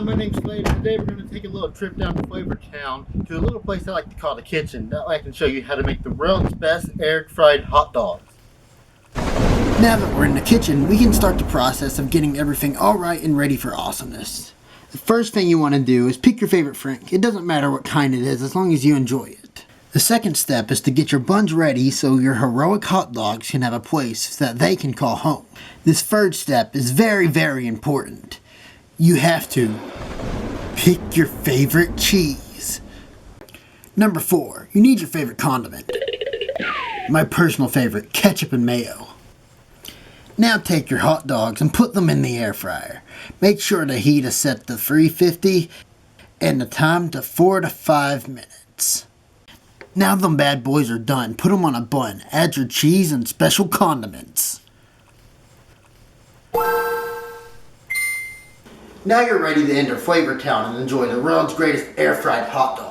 Hi, my name's Slade. Today we're going to take a little trip down to Flavortown to a little place I like to call the kitchen. That way I can show you how to make the world's best air-fried hot dogs. Now that we're in the kitchen, we can start the process of getting everything alright and ready for awesomeness. The first thing you want to do is pick your favorite frank. It doesn't matter what kind it is as long as you enjoy it. The second step is to get your buns ready so your heroic hot dogs can have a place that they can call home. This third step is very, very important. You have to pick your favorite cheese. Number 4, you need your favorite condiment. My personal favorite, ketchup and mayo. Now take your hot dogs and put them in the air fryer. Make sure the heat is set to 350 and the time to 4 to 5 minutes. Now them bad boys are done, put them on a bun. Add your cheese and special condiments. Now you're ready to enter Flavortown and enjoy the world's greatest air-fried hot dog.